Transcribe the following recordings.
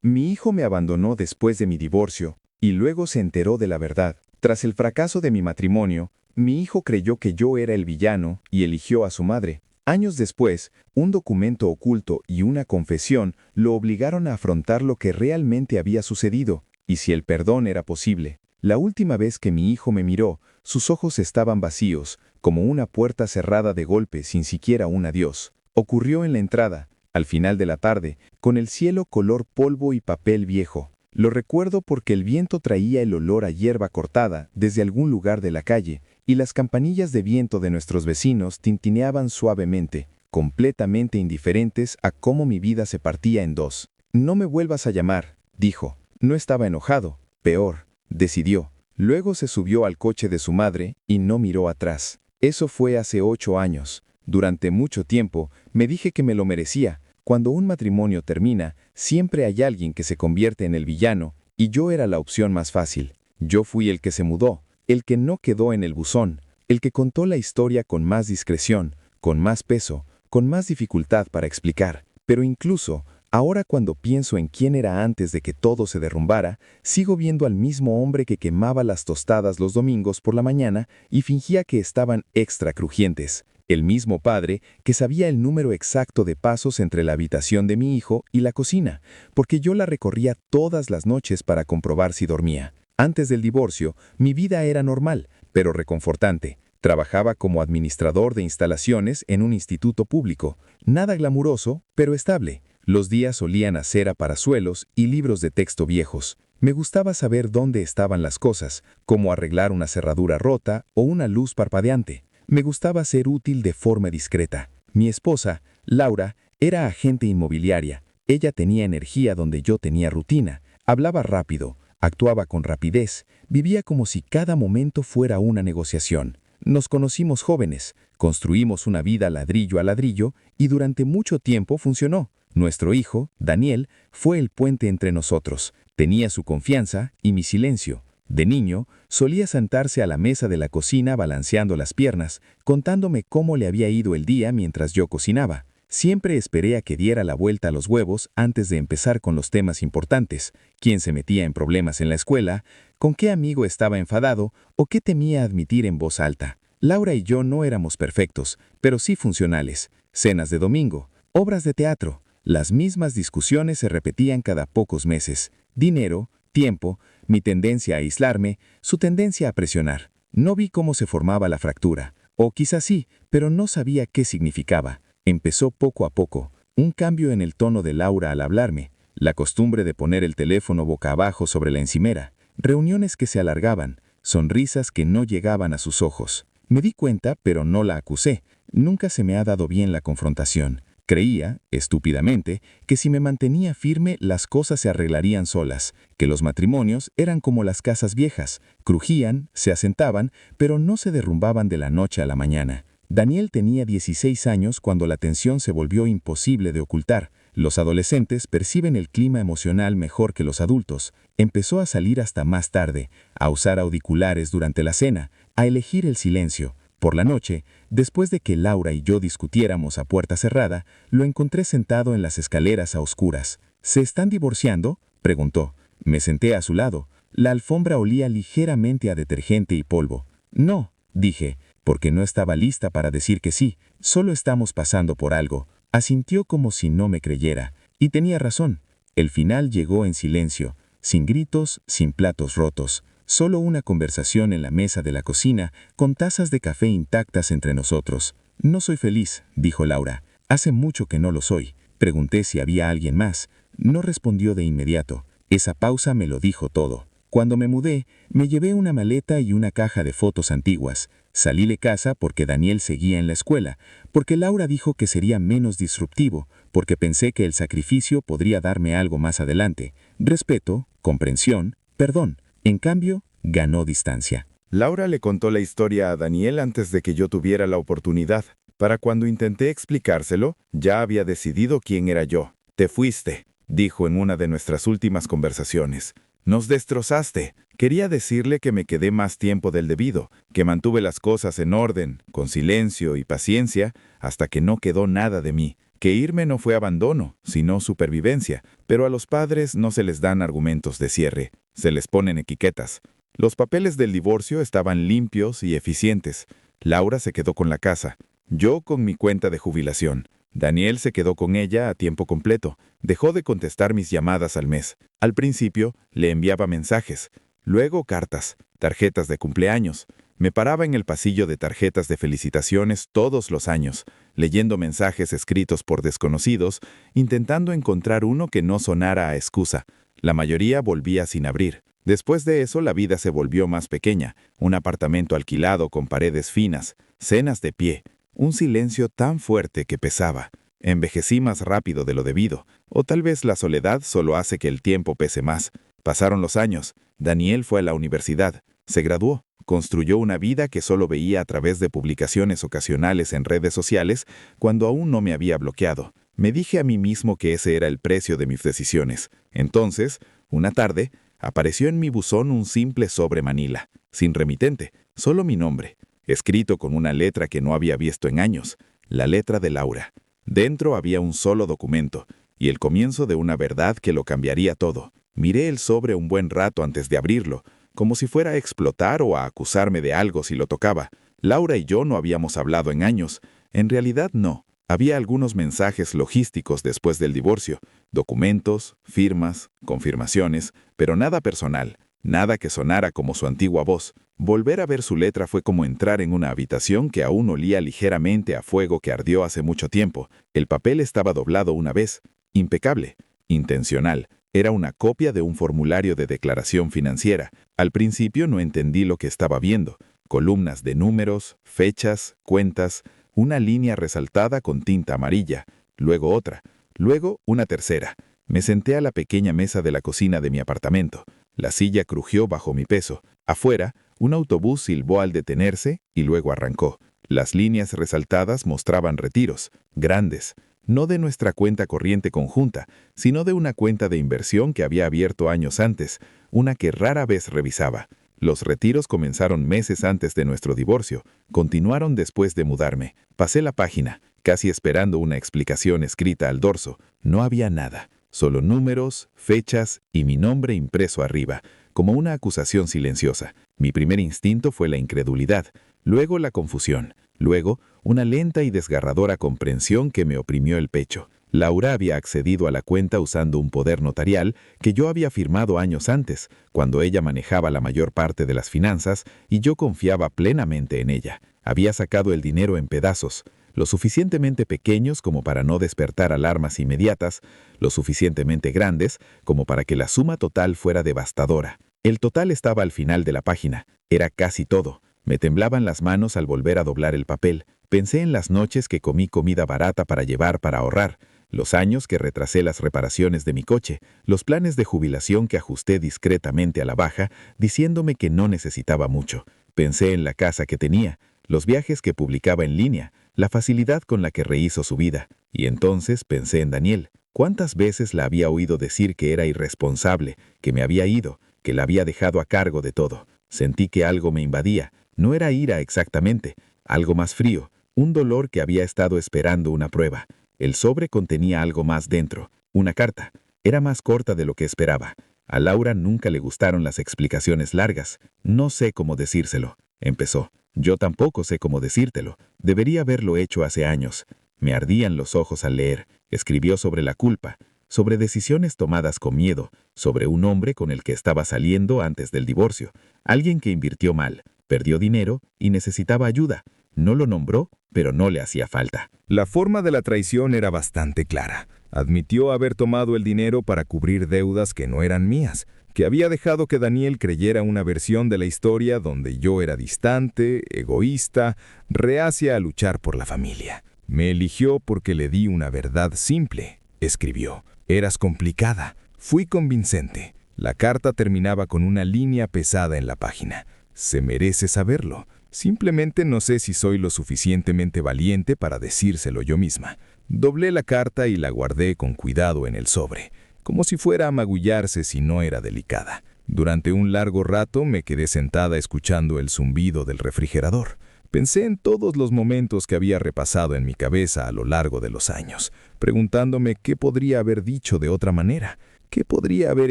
Mi hijo me abandonó después de mi divorcio, y luego se enteró de la verdad. Tras el fracaso de mi matrimonio, mi hijo creyó que yo era el villano y eligió a su madre. Años después, un documento oculto y una confesión lo obligaron a afrontar lo que realmente había sucedido, y si el perdón era posible. La última vez que mi hijo me miró, sus ojos estaban vacíos, como una puerta cerrada de golpe sin siquiera un adiós. Ocurrió en la entrada, al final de la tarde, con el cielo color polvo y papel viejo. Lo recuerdo porque el viento traía el olor a hierba cortada desde algún lugar de la calle, y las campanillas de viento de nuestros vecinos tintineaban suavemente, completamente indiferentes a cómo mi vida se partía en dos. No me vuelvas a llamar, dijo. No estaba enojado, peor, decidió. Luego se subió al coche de su madre y no miró atrás. Eso fue hace 8 años. Durante mucho tiempo me dije que me lo merecía. Cuando un matrimonio termina, siempre hay alguien que se convierte en el villano, y yo era la opción más fácil. Yo fui el que se mudó, el que no quedó en el buzón, el que contó la historia con más discreción, con más peso, con más dificultad para explicar. Pero incluso, ahora cuando pienso en quién era antes de que todo se derrumbara, sigo viendo al mismo hombre que quemaba las tostadas los domingos por la mañana y fingía que estaban extra crujientes. El mismo padre que sabía el número exacto de pasos entre la habitación de mi hijo y la cocina, porque yo la recorría todas las noches para comprobar si dormía. Antes del divorcio, mi vida era normal, pero reconfortante. Trabajaba como administrador de instalaciones en un instituto público. Nada glamuroso, pero estable. Los días solían a cera para suelos y libros de texto viejos. Me gustaba saber dónde estaban las cosas, cómo arreglar una cerradura rota o una luz parpadeante. Me gustaba ser útil de forma discreta. Mi esposa, Laura, era agente inmobiliaria. Ella tenía energía donde yo tenía rutina. Hablaba rápido, actuaba con rapidez, vivía como si cada momento fuera una negociación. Nos conocimos jóvenes, construimos una vida ladrillo a ladrillo y durante mucho tiempo funcionó. Nuestro hijo, Daniel, fue el puente entre nosotros. Tenía su confianza y mi silencio. De niño, solía sentarse a la mesa de la cocina balanceando las piernas, contándome cómo le había ido el día mientras yo cocinaba. Siempre esperé a que diera la vuelta a los huevos antes de empezar con los temas importantes: quién se metía en problemas en la escuela, con qué amigo estaba enfadado o qué temía admitir en voz alta. Laura y yo no éramos perfectos, pero sí funcionales. Cenas de domingo, obras de teatro. Las mismas discusiones se repetían cada pocos meses. Dinero, tiempo, mi tendencia a aislarme, su tendencia a presionar. No vi cómo se formaba la fractura, o quizás sí, pero no sabía qué significaba. Empezó poco a poco, un cambio en el tono de Laura al hablarme, la costumbre de poner el teléfono boca abajo sobre la encimera, reuniones que se alargaban, sonrisas que no llegaban a sus ojos. Me di cuenta, pero no la acusé. Nunca se me ha dado bien la confrontación. Creía, estúpidamente, que si me mantenía firme las cosas se arreglarían solas, que los matrimonios eran como las casas viejas, crujían, se asentaban, pero no se derrumbaban de la noche a la mañana. Daniel tenía 16 años cuando la tensión se volvió imposible de ocultar. Los adolescentes perciben el clima emocional mejor que los adultos. Empezó a salir hasta más tarde, a usar auriculares durante la cena, a elegir el silencio. Por la noche, después de que Laura y yo discutiéramos a puerta cerrada, lo encontré sentado en las escaleras a oscuras. ¿Se están divorciando?, preguntó. Me senté a su lado. La alfombra olía ligeramente a detergente y polvo. No, dije, porque no estaba lista para decir que sí. Solo estamos pasando por algo. Asintió como si no me creyera. Y tenía razón. El final llegó en silencio, sin gritos, sin platos rotos. Solo una conversación en la mesa de la cocina, con tazas de café intactas entre nosotros. No soy feliz, dijo Laura. Hace mucho que no lo soy. Pregunté si había alguien más. No respondió de inmediato. Esa pausa me lo dijo todo. Cuando me mudé, me llevé una maleta y una caja de fotos antiguas. Salí de casa porque Daniel seguía en la escuela, porque Laura dijo que sería menos disruptivo, porque pensé que el sacrificio podría darme algo más adelante. Respeto, comprensión, perdón. En cambio, ganó distancia. Laura le contó la historia a Daniel antes de que yo tuviera la oportunidad. Para cuando intenté explicárselo, ya había decidido quién era yo. Te fuiste, dijo en una de nuestras últimas conversaciones. Nos destrozaste. Quería decirle que me quedé más tiempo del debido, que mantuve las cosas en orden, con silencio y paciencia, hasta que no quedó nada de mí, que irme no fue abandono, sino supervivencia, pero a los padres no se les dan argumentos de cierre, se les ponen etiquetas. Los papeles del divorcio estaban limpios y eficientes. Laura se quedó con la casa, yo con mi cuenta de jubilación. Daniel se quedó con ella a tiempo completo. Dejó de contestar mis llamadas al mes. Al principio le enviaba mensajes, luego cartas, tarjetas de cumpleaños. Me paraba en el pasillo de tarjetas de felicitaciones todos los años, leyendo mensajes escritos por desconocidos, intentando encontrar uno que no sonara a excusa. La mayoría volvía sin abrir. Después de eso la vida se volvió más pequeña, un apartamento alquilado con paredes finas, cenas de pie, un silencio tan fuerte que pesaba. Envejecí más rápido de lo debido, o tal vez la soledad solo hace que el tiempo pese más. Pasaron los años, Daniel fue a la universidad, se graduó, construyó una vida que solo veía a través de publicaciones ocasionales en redes sociales cuando aún no me había bloqueado. Me dije a mí mismo que ese era el precio de mis decisiones. Entonces, una tarde, apareció en mi buzón un simple sobre Manila, sin remitente, solo mi nombre, escrito con una letra que no había visto en años, la letra de Laura. Dentro había un solo documento, y el comienzo de una verdad que lo cambiaría todo. Miré el sobre un buen rato antes de abrirlo, como si fuera a explotar o a acusarme de algo si lo tocaba. Laura y yo no habíamos hablado en años. En realidad no. Había algunos mensajes logísticos después del divorcio, documentos, firmas, confirmaciones, pero nada personal, nada que sonara como su antigua voz. Volver a ver su letra fue como entrar en una habitación que aún olía ligeramente a fuego que ardió hace mucho tiempo. El papel estaba doblado una vez, impecable, intencional. Era una copia de un formulario de declaración financiera. Al principio no entendí lo que estaba viendo. Columnas de números, fechas, cuentas, una línea resaltada con tinta amarilla, luego otra, luego una tercera. Me senté a la pequeña mesa de la cocina de mi apartamento. La silla crujió bajo mi peso. Afuera, un autobús silbó al detenerse y luego arrancó. Las líneas resaltadas mostraban retiros, grandes, no de nuestra cuenta corriente conjunta, sino de una cuenta de inversión que había abierto años antes, una que rara vez revisaba. Los retiros comenzaron meses antes de nuestro divorcio, continuaron después de mudarme. Pasé la página, casi esperando una explicación escrita al dorso. No había nada, solo números, fechas y mi nombre impreso arriba, como una acusación silenciosa. Mi primer instinto fue la incredulidad, luego la confusión, luego una lenta y desgarradora comprensión que me oprimió el pecho. Laura había accedido a la cuenta usando un poder notarial que yo había firmado años antes, cuando ella manejaba la mayor parte de las finanzas y yo confiaba plenamente en ella. Había sacado el dinero en pedazos, lo suficientemente pequeños como para no despertar alarmas inmediatas, lo suficientemente grandes como para que la suma total fuera devastadora. El total estaba al final de la página, era casi todo. Me temblaban las manos al volver a doblar el papel. Pensé en las noches que comí comida barata para llevar para ahorrar, los años que retrasé las reparaciones de mi coche, los planes de jubilación que ajusté discretamente a la baja, diciéndome que no necesitaba mucho. Pensé en la casa que tenía, los viajes que publicaba en línea, la facilidad con la que rehizo su vida. Y entonces pensé en Daniel. ¿Cuántas veces la había oído decir que era irresponsable, que me había ido, que la había dejado a cargo de todo? Sentí que algo me invadía. No era ira exactamente, algo más frío, un dolor que había estado esperando una prueba. El sobre contenía algo más dentro, una carta. Era más corta de lo que esperaba. A Laura nunca le gustaron las explicaciones largas. No sé cómo decírselo, empezó. Yo tampoco sé cómo decírtelo. Debería haberlo hecho hace años. Me ardían los ojos al leer. Escribió sobre la culpa, sobre decisiones tomadas con miedo, sobre un hombre con el que estaba saliendo antes del divorcio, alguien que invirtió mal, perdió dinero y necesitaba ayuda. No lo nombró, pero no le hacía falta. La forma de la traición era bastante clara. Admitió haber tomado el dinero para cubrir deudas que no eran mías, que había dejado que Daniel creyera una versión de la historia donde yo era distante, egoísta, reacia a luchar por la familia. Me eligió porque le di una verdad simple, escribió. Eras complicada. Fui convincente. La carta terminaba con una línea pesada en la página. Se merece saberlo. Simplemente no sé si soy lo suficientemente valiente para decírselo yo misma. Doblé la carta y la guardé con cuidado en el sobre, como si fuera a magullarse si no era delicada. Durante un largo rato me quedé sentada escuchando el zumbido del refrigerador. Pensé en todos los momentos que había repasado en mi cabeza a lo largo de los años, preguntándome qué podría haber dicho de otra manera, qué podría haber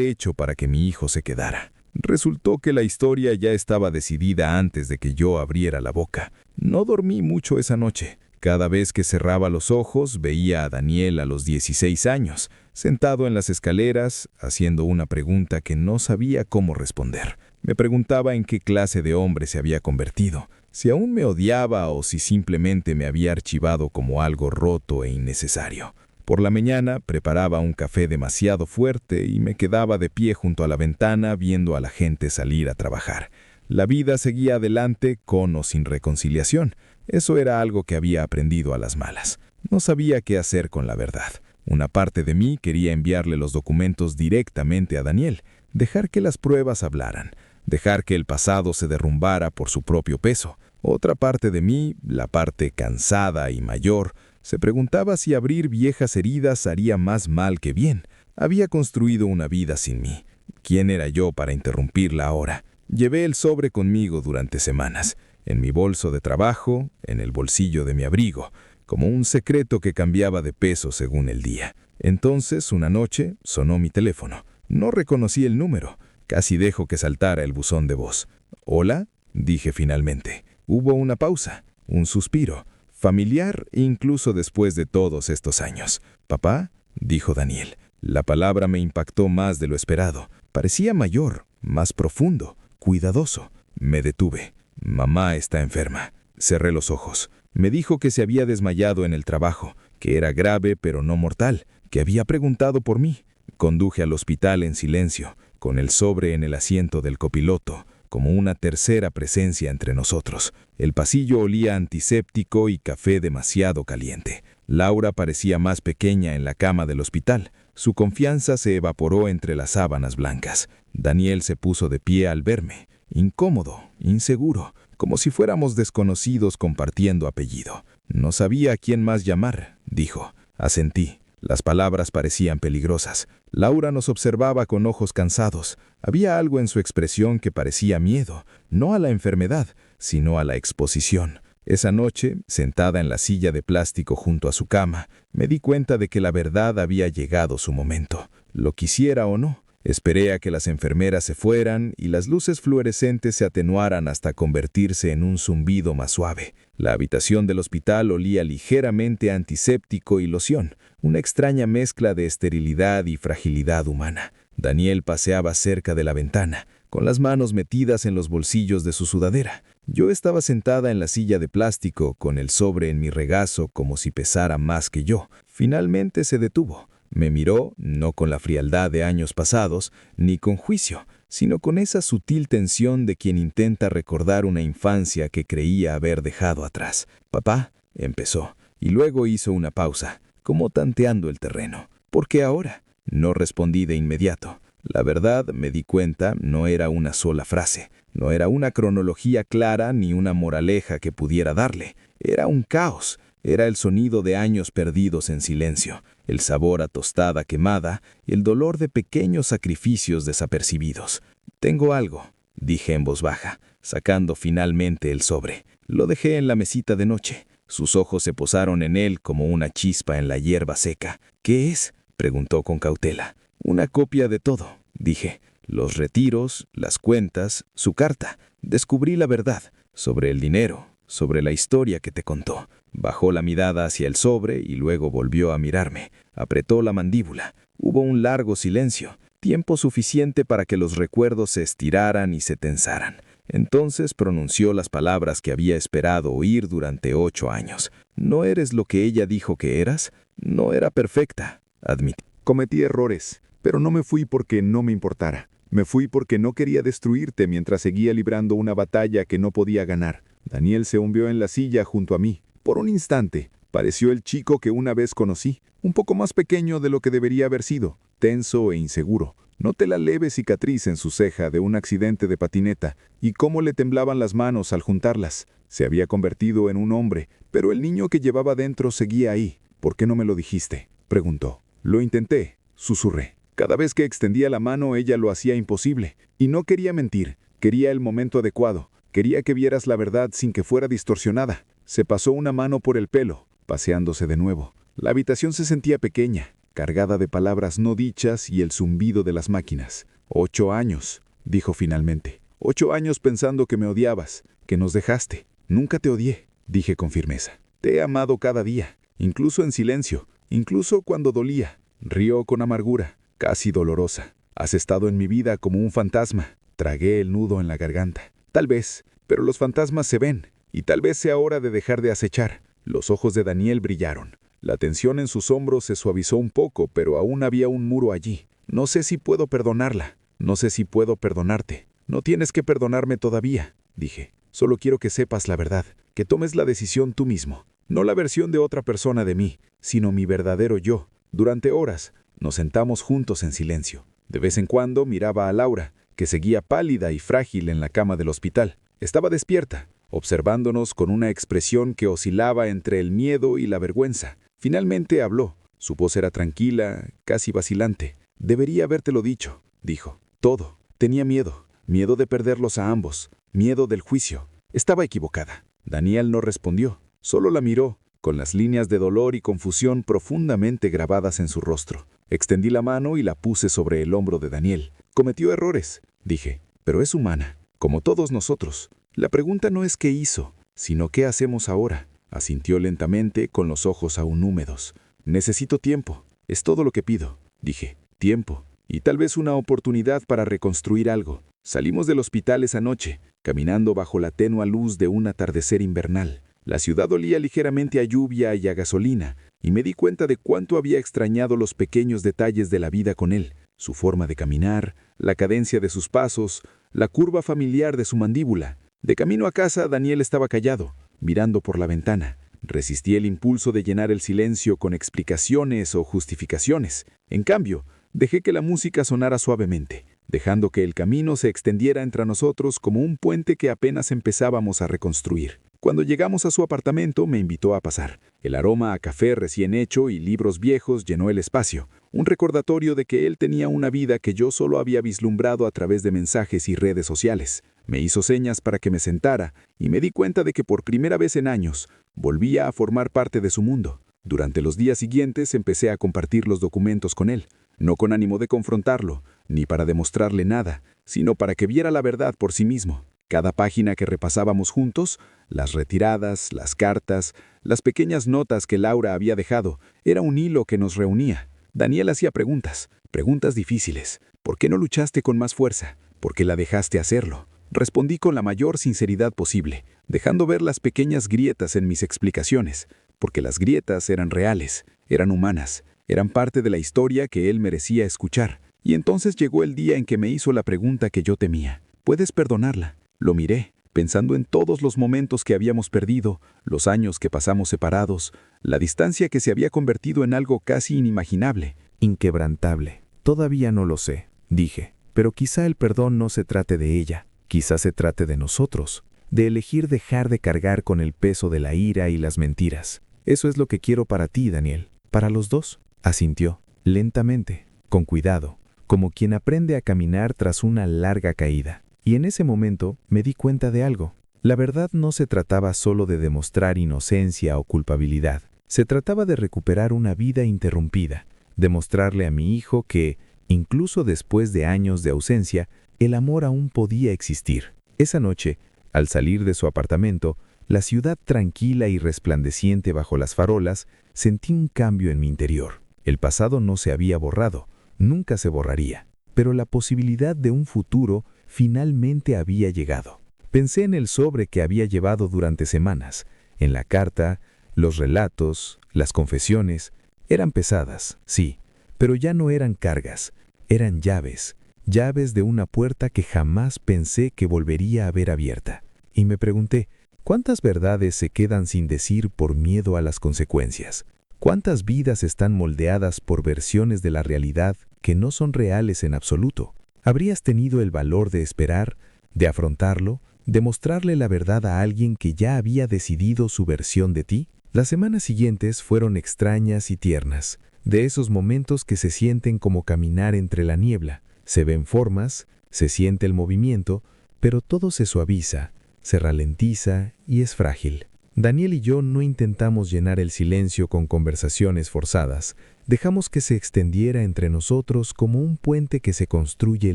hecho para que mi hijo se quedara. Resultó que la historia ya estaba decidida antes de que yo abriera la boca. No dormí mucho esa noche. Cada vez que cerraba los ojos veía a Daniel a los 16 años, sentado en las escaleras, haciendo una pregunta que no sabía cómo responder. Me preguntaba en qué clase de hombre se había convertido, si aún me odiaba o si simplemente me había archivado como algo roto e innecesario. Por la mañana preparaba un café demasiado fuerte y me quedaba de pie junto a la ventana viendo a la gente salir a trabajar. La vida seguía adelante con o sin reconciliación. Eso era algo que había aprendido a las malas. No sabía qué hacer con la verdad. Una parte de mí quería enviarle los documentos directamente a Daniel, dejar que las pruebas hablaran, dejar que el pasado se derrumbara por su propio peso. Otra parte de mí, la parte cansada y mayor, se preguntaba si abrir viejas heridas haría más mal que bien. Había construido una vida sin mí. ¿Quién era yo para interrumpirla ahora? Llevé el sobre conmigo durante semanas, en mi bolso de trabajo, en el bolsillo de mi abrigo, como un secreto que cambiaba de peso según el día. Entonces, una noche, sonó mi teléfono. No reconocí el número. Casi dejo que saltara el buzón de voz. «¿Hola?», dije finalmente. Hubo una pausa, un suspiro, familiar incluso después de todos estos años. «¿Papá?», dijo Daniel. La palabra me impactó más de lo esperado. Parecía mayor, más profundo, cuidadoso. Me detuve. «Mamá está enferma». Cerré los ojos. Me dijo que se había desmayado en el trabajo, que era grave pero no mortal, que había preguntado por mí. Conduje al hospital en silencio, con el sobre en el asiento del copiloto, como una tercera presencia entre nosotros. El pasillo olía a antiséptico y café demasiado caliente. Laura parecía más pequeña en la cama del hospital. Su confianza se evaporó entre las sábanas blancas. Daniel se puso de pie al verme, incómodo, inseguro, como si fuéramos desconocidos compartiendo apellido. «No sabía a quién más llamar», dijo. Asentí. Las palabras parecían peligrosas. Laura nos observaba con ojos cansados. Había algo en su expresión que parecía miedo, no a la enfermedad, sino a la exposición. Esa noche, sentada en la silla de plástico junto a su cama, me di cuenta de que la verdad había llegado su momento. Lo quisiera o no. Esperé a que las enfermeras se fueran y las luces fluorescentes se atenuaran hasta convertirse en un zumbido más suave. La habitación del hospital olía ligeramente a antiséptico y loción, una extraña mezcla de esterilidad y fragilidad humana. Daniel paseaba cerca de la ventana, con las manos metidas en los bolsillos de su sudadera. Yo estaba sentada en la silla de plástico, con el sobre en mi regazo como si pesara más que yo. Finalmente se detuvo. Me miró, no con la frialdad de años pasados, ni con juicio, sino con esa sutil tensión de quien intenta recordar una infancia que creía haber dejado atrás. «Papá», empezó, y luego hizo una pausa, como tanteando el terreno. «¿Por qué ahora?». No respondí de inmediato. La verdad, me di cuenta, no era una sola frase, no era una cronología clara ni una moraleja que pudiera darle. Era un caos. Era el sonido de años perdidos en silencio, el sabor a tostada quemada y el dolor de pequeños sacrificios desapercibidos. «Tengo algo», dije en voz baja, sacando finalmente el sobre. Lo dejé en la mesita de noche. Sus ojos se posaron en él como una chispa en la hierba seca. «¿Qué es?», preguntó con cautela. «Una copia de todo», dije. «Los retiros, las cuentas, su carta. Descubrí la verdad sobre el dinero, sobre la historia que te contó». Bajó la mirada hacia el sobre y luego volvió a mirarme. Apretó la mandíbula. Hubo un largo silencio, tiempo suficiente para que los recuerdos se estiraran y se tensaran. Entonces pronunció las palabras que había esperado oír durante 8 años. «¿No eres lo que ella dijo que eras?». «No era perfecta», admití. Cometí errores, pero no me fui porque no me importara. Me fui porque no quería destruirte mientras seguía librando una batalla que no podía ganar. Daniel se hundió en la silla junto a mí. Por un instante, pareció el chico que una vez conocí, un poco más pequeño de lo que debería haber sido, tenso e inseguro. Noté la leve cicatriz en su ceja de un accidente de patineta y cómo le temblaban las manos al juntarlas. Se había convertido en un hombre, pero el niño que llevaba dentro seguía ahí. «¿Por qué no me lo dijiste?», preguntó. «Lo intenté», susurré. Cada vez que extendía la mano ella lo hacía imposible. Y no quería mentir, quería el momento adecuado. Quería que vieras la verdad sin que fuera distorsionada. Se pasó una mano por el pelo, paseándose de nuevo. La habitación se sentía pequeña, cargada de palabras no dichas y el zumbido de las máquinas. 8 años, dijo finalmente. 8 años pensando que me odiabas, que nos dejaste. Nunca te odié, dije con firmeza. Te he amado cada día, incluso en silencio, incluso cuando dolía. Rió con amargura, casi dolorosa. Has estado en mi vida como un fantasma. Tragué el nudo en la garganta. Tal vez, pero los fantasmas se ven, y tal vez sea hora de dejar de acechar. Los ojos de Daniel brillaron. La tensión en sus hombros se suavizó un poco, pero aún había un muro allí. No sé si puedo perdonarla. No sé si puedo perdonarte. No tienes que perdonarme todavía, dije. Solo quiero que sepas la verdad, que tomes la decisión tú mismo. No la versión de otra persona de mí, sino mi verdadero yo. Durante horas nos sentamos juntos en silencio. De vez en cuando miraba a Laura, que seguía pálida y frágil en la cama del hospital. Estaba despierta, observándonos con una expresión que oscilaba entre el miedo y la vergüenza. Finalmente habló. Su voz era tranquila, casi vacilante. Debería habértelo dicho, dijo. Todo. Tenía miedo. Miedo de perderlos a ambos. Miedo del juicio. Estaba equivocada. Daniel no respondió. Solo la miró, con las líneas de dolor y confusión profundamente grabadas en su rostro. Extendí la mano y la puse sobre el hombro de Daniel. Cometió errores, dije, pero es humana, como todos nosotros. La pregunta no es qué hizo, sino qué hacemos ahora. Asintió lentamente, con los ojos aún húmedos. Necesito tiempo, es todo lo que pido, dije. Tiempo, y tal vez una oportunidad para reconstruir algo. Salimos del hospital esa noche, caminando bajo la tenue luz de un atardecer invernal. La ciudad olía ligeramente a lluvia y a gasolina, y me di cuenta de cuánto había extrañado los pequeños detalles de la vida con él. Su forma de caminar, la cadencia de sus pasos, la curva familiar de su mandíbula. De camino a casa, Daniel estaba callado, mirando por la ventana. Resistí el impulso de llenar el silencio con explicaciones o justificaciones. En cambio, dejé que la música sonara suavemente, dejando que el camino se extendiera entre nosotros como un puente que apenas empezábamos a reconstruir. Cuando llegamos a su apartamento, me invitó a pasar. El aroma a café recién hecho y libros viejos llenó el espacio, un recordatorio de que él tenía una vida que yo solo había vislumbrado a través de mensajes y redes sociales. Me hizo señas para que me sentara y me di cuenta de que por primera vez en años volvía a formar parte de su mundo. Durante los días siguientes empecé a compartir los documentos con él, no con ánimo de confrontarlo, ni para demostrarle nada, sino para que viera la verdad por sí mismo. Cada página que repasábamos juntos, las retiradas, las cartas, las pequeñas notas que Laura había dejado, era un hilo que nos reunía. Daniel hacía preguntas difíciles. ¿Por qué no luchaste con más fuerza? ¿Por qué la dejaste hacerlo? Respondí con la mayor sinceridad posible, dejando ver las pequeñas grietas en mis explicaciones, porque las grietas eran reales, eran humanas, eran parte de la historia que él merecía escuchar. Y entonces llegó el día en que me hizo la pregunta que yo temía. ¿Puedes perdonarla? Lo miré, pensando en todos los momentos que habíamos perdido, los años que pasamos separados, la distancia que se había convertido en algo casi inimaginable. Inquebrantable. Todavía no lo sé, dije, pero quizá el perdón no se trate de ella, quizá se trate de nosotros, de elegir dejar de cargar con el peso de la ira y las mentiras. Eso es lo que quiero para ti, Daniel, para los dos. Asintió, lentamente, con cuidado, como quien aprende a caminar tras una larga caída. Y en ese momento me di cuenta de algo. La verdad no se trataba solo de demostrar inocencia o culpabilidad. Se trataba de recuperar una vida interrumpida, demostrarle a mi hijo que, incluso después de años de ausencia, el amor aún podía existir. Esa noche, al salir de su apartamento, la ciudad tranquila y resplandeciente bajo las farolas, sentí un cambio en mi interior. El pasado no se había borrado, nunca se borraría, pero la posibilidad de un futuro finalmente había llegado. Pensé en el sobre que había llevado durante semanas, en la carta, los relatos, las confesiones. Eran pesadas, sí, pero ya no eran cargas, eran llaves, llaves de una puerta que jamás pensé que volvería a ver abierta. Y me pregunté, ¿cuántas verdades se quedan sin decir por miedo a las consecuencias? ¿Cuántas vidas están moldeadas por versiones de la realidad que no son reales en absoluto? ¿Habrías tenido el valor de esperar, de afrontarlo, de mostrarle la verdad a alguien que ya había decidido su versión de ti? Las semanas siguientes fueron extrañas y tiernas, de esos momentos que se sienten como caminar entre la niebla. Se ven formas, se siente el movimiento, pero todo se suaviza, se ralentiza y es frágil. Daniel y yo no intentamos llenar el silencio con conversaciones forzadas. Dejamos que se extendiera entre nosotros como un puente que se construye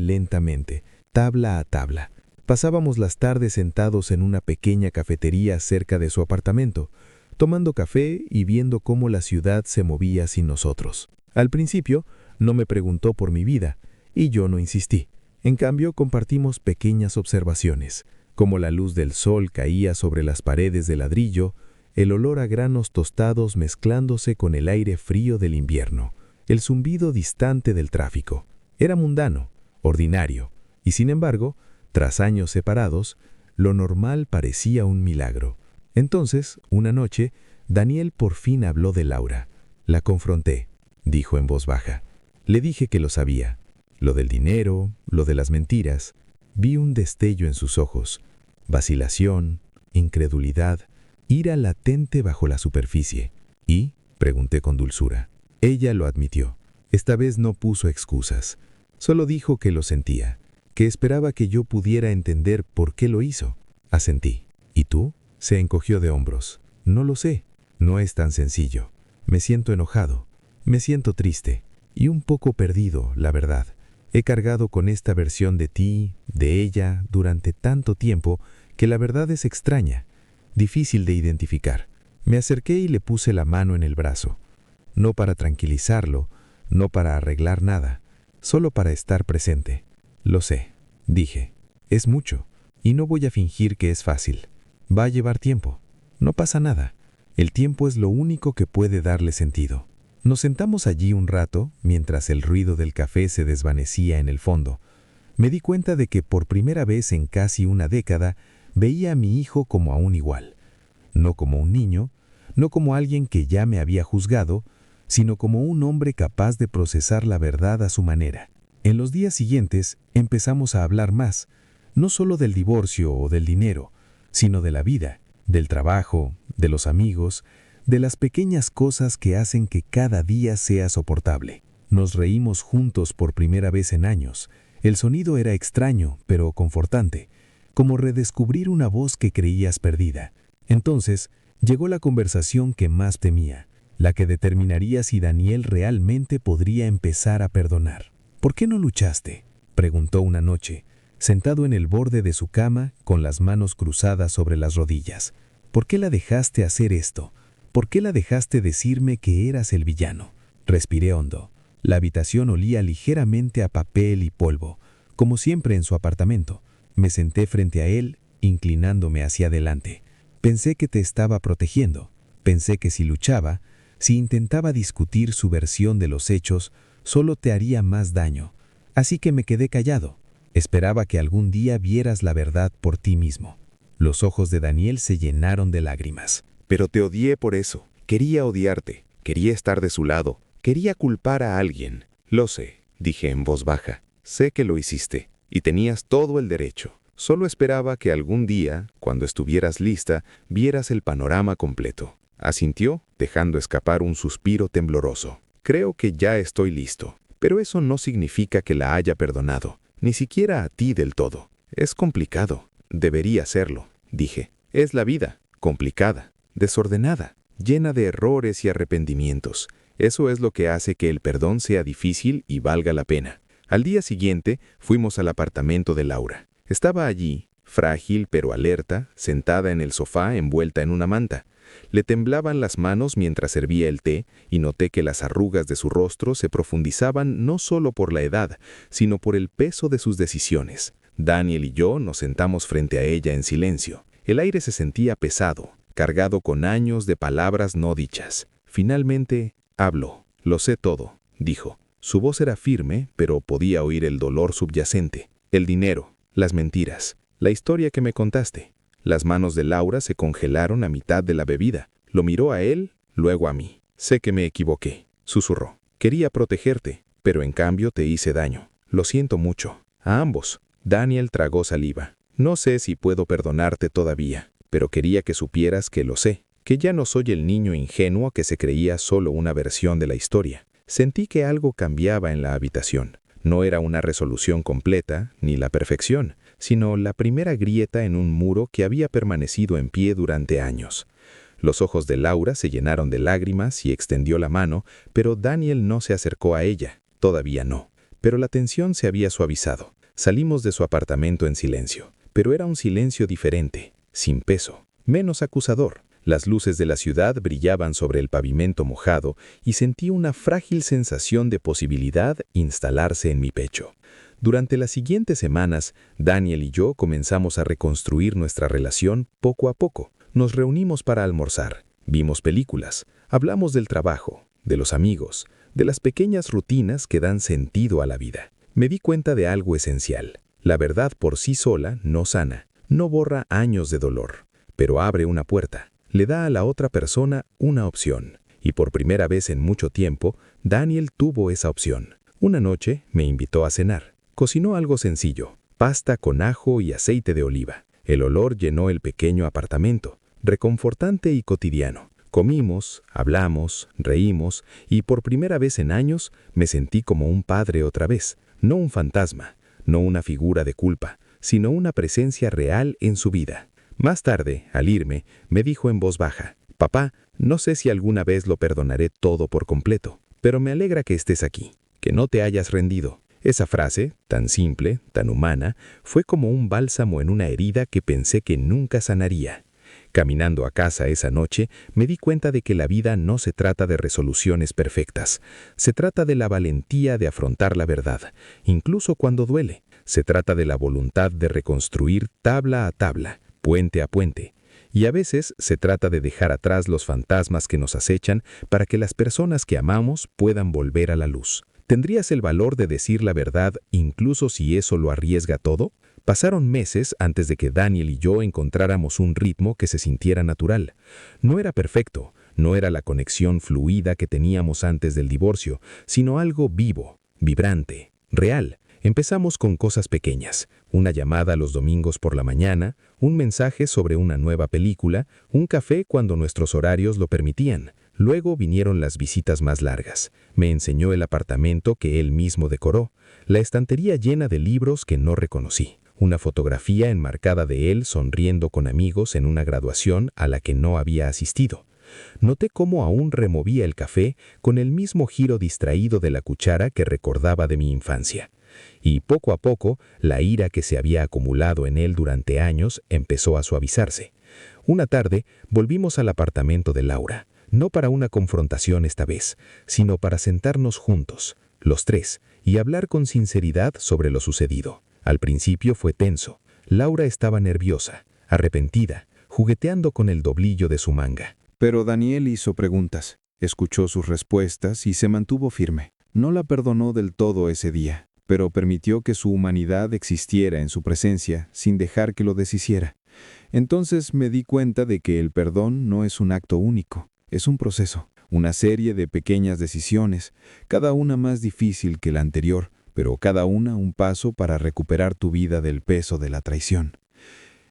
lentamente, tabla a tabla. Pasábamos las tardes sentados en una pequeña cafetería cerca de su apartamento, tomando café y viendo cómo la ciudad se movía sin nosotros. Al principio, no me preguntó por mi vida, y yo no insistí. En cambio, compartimos pequeñas observaciones, como la luz del sol caía sobre las paredes de ladrillo, el olor a granos tostados mezclándose con el aire frío del invierno, el zumbido distante del tráfico. Era mundano, ordinario, y sin embargo, tras años separados, lo normal parecía un milagro. Entonces, una noche, Daniel por fin habló de Laura. La confronté, dijo en voz baja. Le dije que lo sabía. Lo del dinero, lo de las mentiras. Vi un destello en sus ojos. Vacilación, incredulidad, ira latente bajo la superficie. ¿Y? Pregunté con dulzura. Ella lo admitió. Esta vez no puso excusas. Solo dijo que lo sentía, que esperaba que yo pudiera entender por qué lo hizo. Asentí. ¿Y tú? Se encogió de hombros. No lo sé. No es tan sencillo. Me siento enojado. Me siento triste. Y un poco perdido, la verdad. He cargado con esta versión de ti, de ella, durante tanto tiempo, que la verdad es extraña, difícil de identificar. Me acerqué y le puse la mano en el brazo. No para tranquilizarlo, no para arreglar nada, solo para estar presente. Lo sé, dije. Es mucho, y no voy a fingir que es fácil. Va a llevar tiempo. No pasa nada. El tiempo es lo único que puede darle sentido. Nos sentamos allí un rato, mientras el ruido del café se desvanecía en el fondo. Me di cuenta de que por primera vez en casi una década veía a mi hijo como a un igual. No como un niño, no como alguien que ya me había juzgado, sino como un hombre capaz de procesar la verdad a su manera. En los días siguientes empezamos a hablar más, no solo del divorcio o del dinero, sino de la vida, del trabajo, de los amigos, de las pequeñas cosas que hacen que cada día sea soportable. Nos reímos juntos por primera vez en años. El sonido era extraño, pero confortante, como redescubrir una voz que creías perdida. Entonces, llegó la conversación que más temía, la que determinaría si Daniel realmente podría empezar a perdonar. ¿Por qué no luchaste?, preguntó una noche, sentado en el borde de su cama, con las manos cruzadas sobre las rodillas. ¿Por qué la dejaste hacer esto? ¿Por qué la dejaste decirme que eras el villano? Respiré hondo. La habitación olía ligeramente a papel y polvo, como siempre en su apartamento. Me senté frente a él, inclinándome hacia adelante. Pensé que te estaba protegiendo. Pensé que si luchaba, si intentaba discutir su versión de los hechos, solo te haría más daño. Así que me quedé callado. Esperaba que algún día vieras la verdad por ti mismo. Los ojos de Daniel se llenaron de lágrimas. Pero te odié por eso. Quería odiarte. Quería estar de su lado. Quería culpar a alguien. Lo sé, dije en voz baja. Sé que lo hiciste. Y tenías todo el derecho. Solo esperaba que algún día, cuando estuvieras lista, vieras el panorama completo. Asintió, dejando escapar un suspiro tembloroso. Creo que ya estoy listo. Pero eso no significa que la haya perdonado. Ni siquiera a ti del todo. Es complicado. Debería serlo, dije. Es la vida. Complicada. Desordenada, llena de errores y arrepentimientos. Eso es lo que hace que el perdón sea difícil y valga la pena. Al día siguiente, fuimos al apartamento de Laura. Estaba allí, frágil pero alerta, sentada en el sofá envuelta en una manta. Le temblaban las manos mientras servía el té y noté que las arrugas de su rostro se profundizaban no solo por la edad, sino por el peso de sus decisiones. Daniel y yo nos sentamos frente a ella en silencio. El aire se sentía pesado, cargado con años de palabras no dichas. Finalmente, habló. Lo sé todo, dijo. Su voz era firme, pero podía oír el dolor subyacente. El dinero, las mentiras, la historia que me contaste. Las manos de Laura se congelaron a mitad de la bebida. Lo miró a él, luego a mí. Sé que me equivoqué, susurró. Quería protegerte, pero en cambio te hice daño. Lo siento mucho. A ambos. Daniel tragó saliva. No sé si puedo perdonarte todavía, pero quería que supieras que lo sé, que ya no soy el niño ingenuo que se creía solo una versión de la historia. Sentí que algo cambiaba en la habitación. No era una resolución completa, ni la perfección. sino la primera grieta en un muro que había permanecido en pie durante años. Los ojos de Laura se llenaron de lágrimas y extendió la mano, pero Daniel no se acercó a ella, todavía no. Pero la tensión se había suavizado. Salimos de su apartamento en silencio, pero era un silencio diferente, sin peso, menos acusador. Las luces de la ciudad brillaban sobre el pavimento mojado y sentí una frágil sensación de posibilidad instalarse en mi pecho. Durante las siguientes semanas, Daniel y yo comenzamos a reconstruir nuestra relación poco a poco. Nos reunimos para almorzar, vimos películas, hablamos del trabajo, de los amigos, de las pequeñas rutinas que dan sentido a la vida. Me di cuenta de algo esencial. La verdad por sí sola no sana, no borra años de dolor, pero abre una puerta, le da a la otra persona una opción. Y por primera vez en mucho tiempo, Daniel tuvo esa opción. Una noche me invitó a cenar. Cocinó algo sencillo, pasta con ajo y aceite de oliva. El olor llenó el pequeño apartamento, reconfortante y cotidiano. Comimos, hablamos, reímos, y por primera vez en años me sentí como un padre otra vez, no un fantasma, no una figura de culpa, sino una presencia real en su vida. Más tarde, al irme, me dijo en voz baja: «Papá, no sé si alguna vez lo perdonaré todo por completo, pero me alegra que estés aquí, que no te hayas rendido». Esa frase, tan simple, tan humana, fue como un bálsamo en una herida que pensé que nunca sanaría. Caminando a casa esa noche, me di cuenta de que la vida no se trata de resoluciones perfectas. Se trata de la valentía de afrontar la verdad, incluso cuando duele. Se trata de la voluntad de reconstruir tabla a tabla, puente a puente. Y a veces se trata de dejar atrás los fantasmas que nos acechan para que las personas que amamos puedan volver a la luz. ¿Tendrías el valor de decir la verdad incluso si eso lo arriesga todo? Pasaron meses antes de que Daniel y yo encontráramos un ritmo que se sintiera natural. No era perfecto, no era la conexión fluida que teníamos antes del divorcio, sino algo vivo, vibrante, real. Empezamos con cosas pequeñas, una llamada los domingos por la mañana, un mensaje sobre una nueva película, un café cuando nuestros horarios lo permitían. Luego vinieron las visitas más largas. Me enseñó el apartamento que él mismo decoró, la estantería llena de libros que no reconocí, una fotografía enmarcada de él sonriendo con amigos en una graduación a la que no había asistido. Noté cómo aún removía el café con el mismo giro distraído de la cuchara que recordaba de mi infancia. Y poco a poco, la ira que se había acumulado en él durante años empezó a suavizarse. Una tarde, volvimos al apartamento de Laura. No para una confrontación esta vez, sino para sentarnos juntos, los tres, y hablar con sinceridad sobre lo sucedido. Al principio fue tenso. Laura estaba nerviosa, arrepentida, jugueteando con el doblillo de su manga. Pero Daniel hizo preguntas, escuchó sus respuestas y se mantuvo firme. No la perdonó del todo ese día, pero permitió que su humanidad existiera en su presencia sin dejar que lo deshiciera. Entonces me di cuenta de que el perdón no es un acto único. Es un proceso, una serie de pequeñas decisiones, cada una más difícil que la anterior, pero cada una un paso para recuperar tu vida del peso de la traición.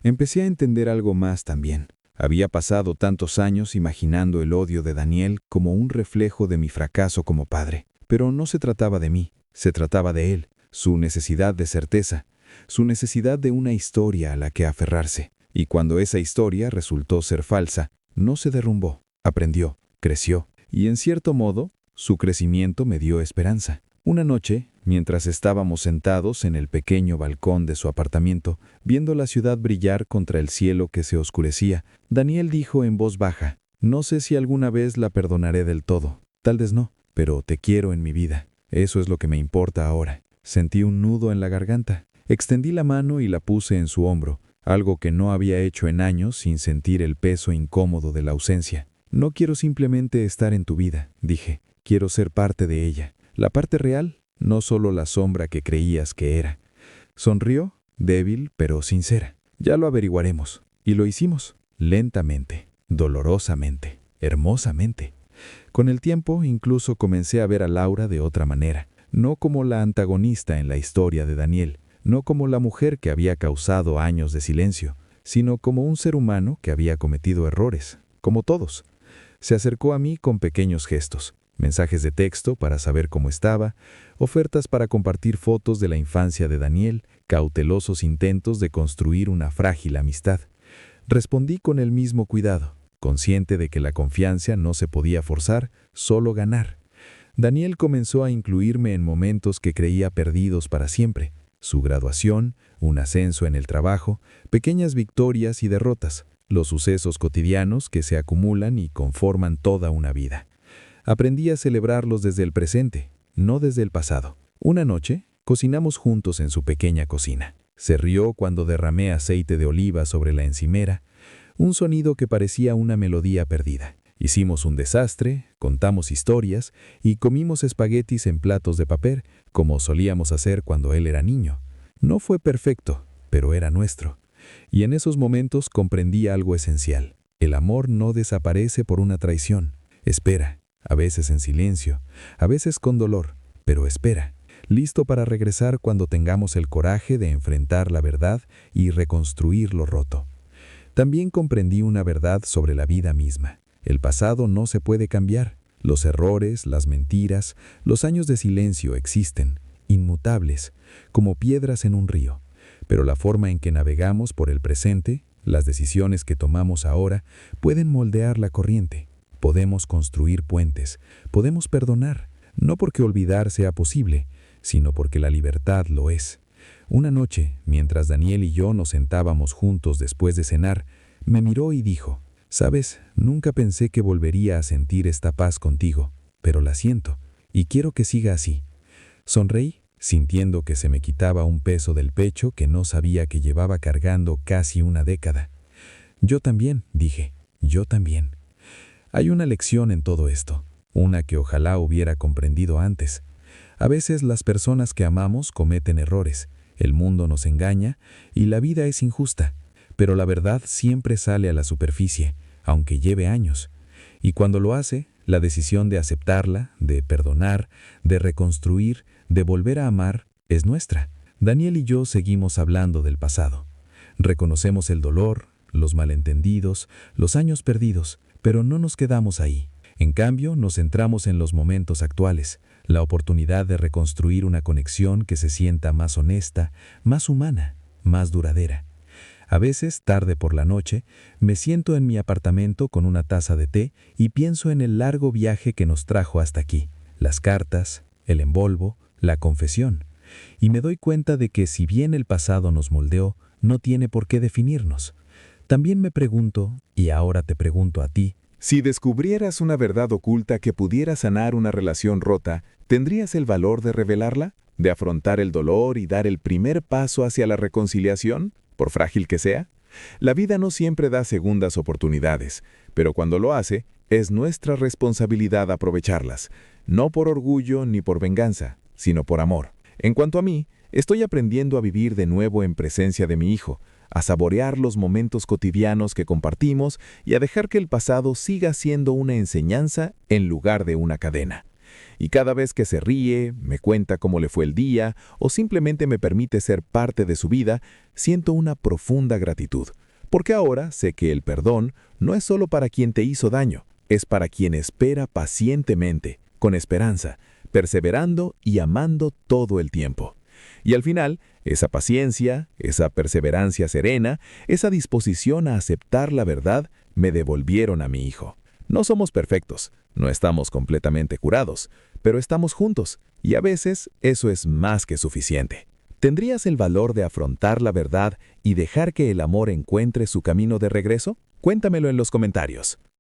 Empecé a entender algo más también. Había pasado tantos años imaginando el odio de Daniel como un reflejo de mi fracaso como padre, pero no se trataba de mí, se trataba de él, su necesidad de certeza, su necesidad de una historia a la que aferrarse. Y cuando esa historia resultó ser falsa, no se derrumbó. Aprendió, creció, y en cierto modo, su crecimiento me dio esperanza. Una noche, mientras estábamos sentados en el pequeño balcón de su apartamento, viendo la ciudad brillar contra el cielo que se oscurecía, Daniel dijo en voz baja: «No sé si alguna vez la perdonaré del todo, tal vez no, pero te quiero en mi vida. Eso es lo que me importa ahora». Sentí un nudo en la garganta. Extendí la mano y la puse en su hombro, algo que no había hecho en años sin sentir el peso incómodo de la ausencia. «No quiero simplemente estar en tu vida», dije. «Quiero ser parte de ella. La parte real, no solo la sombra que creías que era». Sonrió, débil pero sincera. «Ya lo averiguaremos». Y lo hicimos, lentamente, dolorosamente, hermosamente. Con el tiempo, incluso comencé a ver a Laura de otra manera, no como la antagonista en la historia de Daniel, no como la mujer que había causado años de silencio, sino como un ser humano que había cometido errores, como todos. Se acercó a mí con pequeños gestos, mensajes de texto para saber cómo estaba, ofertas para compartir fotos de la infancia de Daniel, cautelosos intentos de construir una frágil amistad. Respondí con el mismo cuidado, consciente de que la confianza no se podía forzar, solo ganar. Daniel comenzó a incluirme en momentos que creía perdidos para siempre. Su graduación, un ascenso en el trabajo, pequeñas victorias y derrotas, los sucesos cotidianos que se acumulan y conforman toda una vida. Aprendí a celebrarlos desde el presente, no desde el pasado. Una noche, cocinamos juntos en su pequeña cocina. Se rió cuando derramé aceite de oliva sobre la encimera, un sonido que parecía una melodía perdida. Hicimos un desastre, contamos historias y comimos espaguetis en platos de papel, como solíamos hacer cuando él era niño. No fue perfecto, pero era nuestro. Y en esos momentos comprendí algo esencial. El amor no desaparece por una traición. Espera, a veces en silencio, a veces con dolor, pero espera, listo para regresar cuando tengamos el coraje de enfrentar la verdad y reconstruir lo roto. También comprendí una verdad sobre la vida misma. El pasado no se puede cambiar. Los errores, las mentiras, los años de silencio existen, inmutables, como piedras en un río. Pero la forma en que navegamos por el presente, las decisiones que tomamos ahora, pueden moldear la corriente. Podemos construir puentes, podemos perdonar, no porque olvidar sea posible, sino porque la libertad lo es. Una noche, mientras Daniel y yo nos sentábamos juntos después de cenar, me miró y dijo: «Sabes, nunca pensé que volvería a sentir esta paz contigo, pero la siento, y quiero que siga así». Sonreí, sintiendo que se me quitaba un peso del pecho que no sabía que llevaba cargando casi una década. «Yo también», dije, «yo también». Hay una lección en todo esto, una que ojalá hubiera comprendido antes. A veces las personas que amamos cometen errores, el mundo nos engaña y la vida es injusta, pero la verdad siempre sale a la superficie, aunque lleve años. Y cuando lo hace, la decisión de aceptarla, de perdonar, de reconstruir, de volver a amar, es nuestra. Daniel y yo seguimos hablando del pasado. Reconocemos el dolor, los malentendidos, los años perdidos, pero no nos quedamos ahí. En cambio, nos centramos en los momentos actuales, la oportunidad de reconstruir una conexión que se sienta más honesta, más humana, más duradera. A veces, tarde por la noche, me siento en mi apartamento con una taza de té y pienso en el largo viaje que nos trajo hasta aquí, las cartas, el envolvo, la confesión. Y me doy cuenta de que si bien el pasado nos moldeó, no tiene por qué definirnos. También me pregunto, y ahora te pregunto a ti, si descubrieras una verdad oculta que pudiera sanar una relación rota, ¿tendrías el valor de revelarla? ¿De afrontar el dolor y dar el primer paso hacia la reconciliación, por frágil que sea? La vida no siempre da segundas oportunidades, pero cuando lo hace, es nuestra responsabilidad aprovecharlas, no por orgullo ni por venganza, sino por amor. En cuanto a mí, estoy aprendiendo a vivir de nuevo en presencia de mi hijo, a saborear los momentos cotidianos que compartimos y a dejar que el pasado siga siendo una enseñanza en lugar de una cadena. Y cada vez que se ríe, me cuenta cómo le fue el día o simplemente me permite ser parte de su vida, siento una profunda gratitud. Porque ahora sé que el perdón no es solo para quien te hizo daño, es para quien espera pacientemente, con esperanza, perseverando y amando todo el tiempo. Y al final, esa paciencia, esa perseverancia serena, esa disposición a aceptar la verdad, me devolvieron a mi hijo. No somos perfectos, no estamos completamente curados, pero estamos juntos, y a veces eso es más que suficiente. ¿Tendrías el valor de afrontar la verdad y dejar que el amor encuentre su camino de regreso? Cuéntamelo en los comentarios.